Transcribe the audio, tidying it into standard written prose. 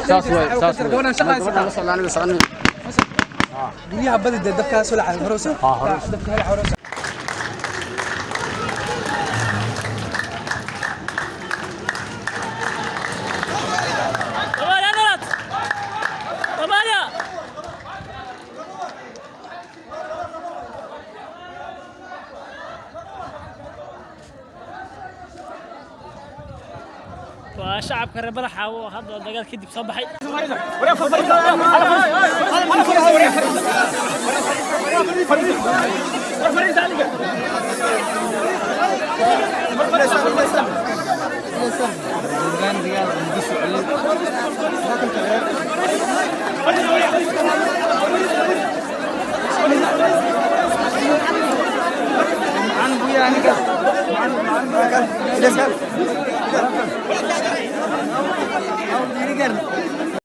gabadhan shaqaysa guryaha badi dabka soo lacag horeysa dabka hal horeysa وشعب كربلاء حاول هذا دجال كده بصباحي Ini kan